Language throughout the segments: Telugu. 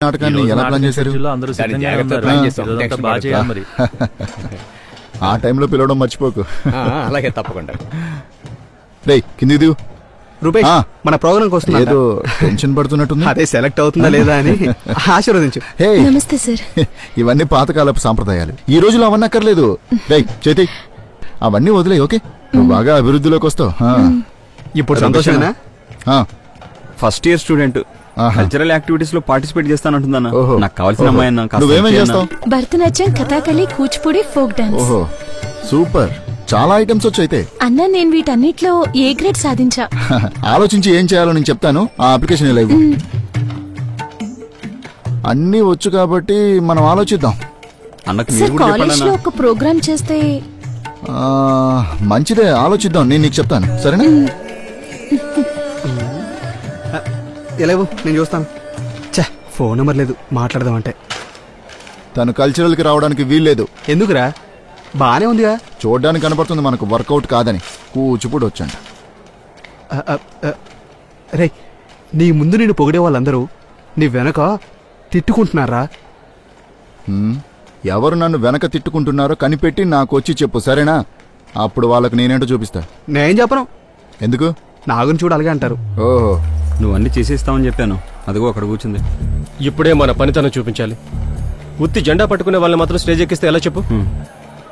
నాటకాన్ని ఎలా ప్లాన్ చేశారు? ఆ టైంలో పిలవడం మర్చిపోకు. అలాగే, తప్పకుండా. రే కింది దిగు. రూపేష్, మన ప్రోగ్రామ్ కోసం ఏదో టెన్షన్ పడుతున్నట్టుంది. అదే సెలెక్ట్ అవుతుందా లేదా అని ఆశీర్వదించు. నమస్తే సార్. ఇవన్నీ పాతకాలపు సాంప్రదాయాలు, ఈ రోజులో అవన్నీ అక్కర్లేదు. రే చేతి అవన్నీ వదిలే. ఓకే, నువ్వు బాగా అభివృద్ధిలోకి వస్తావు. ఇప్పుడు సంతోషమేనా? First year student, cultural activities లో పార్టిసిపేట్ చేస్తానంటుందన్న. నాకు కావాల్సిన అమ్మాయి. నువ్వేమేం చేస్తావు? Bharatanatyam, Kathakali, Kuchipudi, folk dance. ఓహో సూపర్, చాలా ఐటమ్స్ వచ్చాయితే. అన్నా నేను వీటన్నిటిలో ఏ గ్రేడ్ సాధించా. ఆలోచించి ఏం చేయాలో నేను చెప్తాను. ఆ అప్లికేషన్ ఇలా ఇవ్వు. అన్నీ వచ్చు కాబట్టి మనం ఆలోచిద్దాం. సార్ కాలేజ్ లో ఒక ప్రోగ్రామ్ చేస్తే మంచిదే, ఆలోచిద్దాం. నేను నీకు చెప్తాను, సరేనా? ఎలా నేను చూస్తాను. చా, ఫోన్ నెంబర్ లేదు, మాట్లాడదామంటే. తను కల్చరల్ కి రావడానికి వీల్లేదు. ఎందుకురా? బానే ఉందిగా. చూడడానికి కనపడుతుంది మనకు వర్కౌట్ కాదని. కూచిపూడి వచ్చండి. రే, నీ ముందు నేను పొగిడే వాళ్ళందరూ నీ వెనక తిట్టుకుంటున్నారా? ఎవరు నన్ను వెనక తిట్టుకుంటున్నారో కనిపెట్టి నాకు వచ్చి చెప్పు, సరేనా? అప్పుడు వాళ్ళకు నేనేంటో చూపిస్తా. నేను చెప్పను. ఎందుకు? నా గురించి చూడ అలాగే అంటారు. ఓహో, నువ్వు అన్ని చేసేస్తావని చెప్పాను. అదిగో అక్కడ కూర్చుంది. ఇప్పుడే మన పనితనం చూపించాలి. ఉత్తి జెండా పట్టుకునే వాళ్ళని మాత్రం స్టేజ్ ఎక్కిస్తే ఎలా చెప్పు?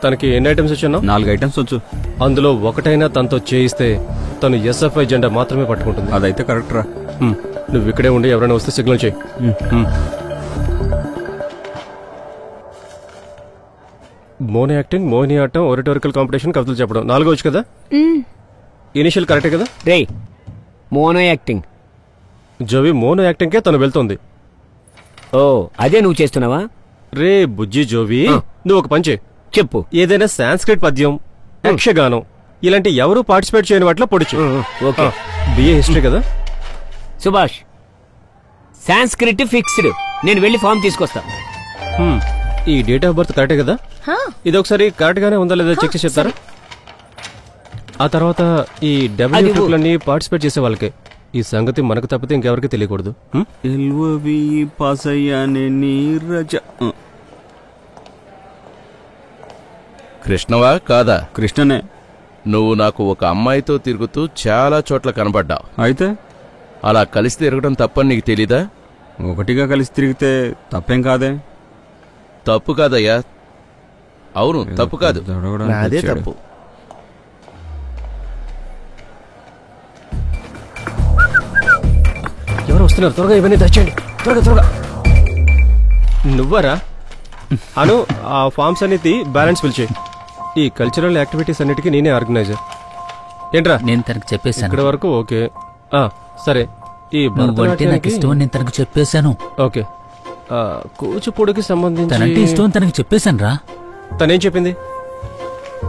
తనకి ఎన్ని ఐటమ్స్ వచ్చాను? 4 ఐటమ్స్ వచ్చు. అందులో ఒకటైనా తనతో చేయిస్తే తను SFI జెండా మాత్రమే పట్టుకుంటుంది. అదైతే కరెక్ట్ రా. నువ్వు ఇక్కడే ఉండి ఎవరైనా వస్తే సిగ్నల్ చేయి. Mono acting, Mohiniyattam, oratorical competition, కవితలు చెప్పడం 4 వచ్చు కదా? ఇనిషియల్ కరెక్టే కదా? రే mono acting. Jovi mono acting కే తను వెళ్తుంది. ఓ అదే నువ్వు చేస్తున్నావా? రే బుజ్జి జోవి, నువ్వు ఒక పని చేయి. చెప్పు. ఏదైనా సాంస్క్రిట్ పద్యం, యక్షగానం ఇలాంటి ఎవరు పార్టిసిపేట్ చేయని వాటిలో పొడిచు. ఓకే. BA హిస్టరీ కదా? Subhash, Sanskrit fixed. నేను వెళ్ళి ఫామ్ తీసుకొస్తా. ఈ డేట్ ఆఫ్ బర్త్ కరెక్టే కదా? ఇది ఒకసారి కరెక్ట్ గానే ఉందా లేదా చెక్ చేసి చెప్తారా? ఆ తర్వాత ఈ డబ్ల్యూలన్నీ పార్టిసిపేట్ చేసే వాళ్ళకే. ఈ సంగతి మనకు తప్పితే ఇంకెవరికి తెలియకూడదు. పాస్ అయ్యానే నీరజ. కృష్ణవా కాదా? కృష్ణనే. నువ్వు నాకు ఒక అమ్మాయితో తిరుగుతూ చాలా చోట్ల కనబడ్డావు. అయితే అలా కలిసి తిరగడం తప్పని నీకు తెలీదా? ఒకటిగా కలిసి తిరిగితే తప్పేం కాదే. తప్పు కాదయ్యా. అవును, తప్పు కాదు, అదే తప్పు. ఎవరు వస్తున్నారు? త్వరగా ఇవన్నీ తెచ్చండి, త్వరగా త్వరగా. నువ్వరా అను? ఆ ఫార్మ్స్ అన్నిటి బ్యాలెన్స్ పిలిచే. ఈ కల్చరల్ యాక్టివిటీస్ అన్నిటికీ నేనే ఆర్గనైజర్. ఏంట్రా? నేను తనకు చెప్పేశాను. ఇక్కడ వరకు ఓకే. సరే, ఈ నాకు ఇష్టం నేను తనకు చెప్పేశాను. ఓకే. కూచిపూడికి సంబంధించి తనంటే ఇష్టం తనకు చెప్పేశాను రా. తనేం చెప్పింది?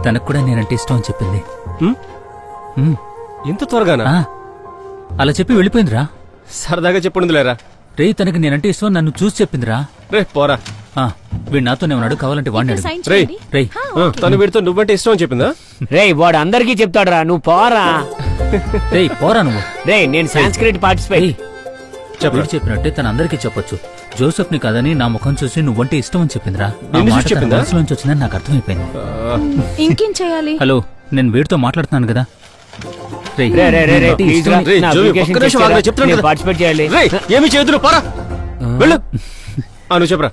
తనకు కూడా నేనంటే ఇష్టం అని చెప్పింది. ఇంత త్వరగానా? అలా చెప్పి వెళ్ళిపోయిందిరా. సరదాగా చెప్పుంది లేరా? రే, తనకి నేనంటే ఇష్టం నన్ను చూసి చెప్పిందిరా. రే పోరా. వీడు నాతోనే ఉన్నాడు, కావాలంటే వాడిని. తను వీడితో నువ్వంటే ఇష్టం అని చెప్పిందా? రే వాడు అందరికీ చెప్తాడురా, నువ్వు పోరా. రే పోరా నువ్వు. రే నేను సాంస్క్రిట్ పార్టిసిపేట్. వీడు చెప్పినట్టే తన అందరికీ చెప్పొచ్చు. జోసెఫ్ ని కాదని నా ముఖం చూసి నువ్వంటే ఇష్టం అని చెప్పిందిరా. మనసులోంచి వచ్చిందని నాకు అర్థమైపోయింది. ఇంకేం చేయాలి? హలో, నేను వీడితో మాట్లాడుతున్నాను కదా. పార్టిసిపేట్ చేయాలి. ఏమి చేయదు, పోరా. నువ్వు చెప్పరా.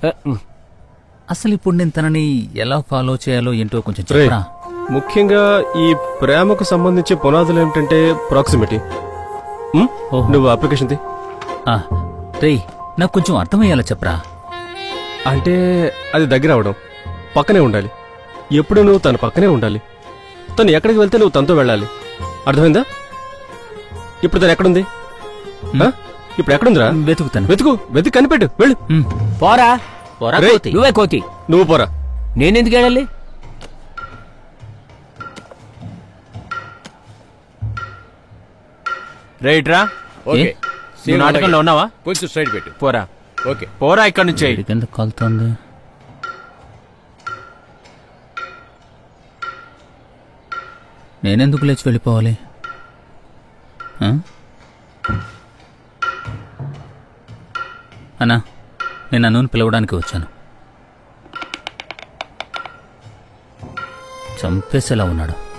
అసలు ఇప్పుడు నేను తనని ఎలా ఫాలో చేయాలో ఏంటో కొంచెం చెప్పరా. ముఖ్యంగా ఈ ప్రేమకు సంబంధించి పునాదులు ఏమిటంటే ప్రాక్సిమిటీ. నువ్వు అప్లికేషన్ రే, నాకు కొంచెం అర్థమయ్యేలా చెప్పరా. అంటే అది దగ్గర అవడం, పక్కనే ఉండాలి. ఎప్పుడు నువ్వు తన పక్కనే ఉండాలి. తను ఎక్కడికి వెళ్తే నువ్వు తనతో వెళ్ళాలి. అర్థమైందా? ఇప్పుడు తను ఎక్కడుంది? ఇప్పుడు ఎక్కడుందిరా? వెతుకుతాను. వెతికి కనిపెట్టు. వెళ్ళు. పోరా. నువ్వే కోతి. నువ్వు పోరా. నేనెందుకు వెళ్ళాలి? రైట్ రా. ఓకే, నాటకంలో ఉన్నావా? కొంచెం స్ట్రైట్ పెట్టు. పోరా. ఓకే, పోరా ఇక్కడ నుంచి. కింద కాలుతోంది. నేనెందుకు లేచి వెళ్ళిపోవాలి? అన్నా నేను అన్నుని పిలవడానికి వచ్చాను. చంపేసేలా ఉన్నాడు.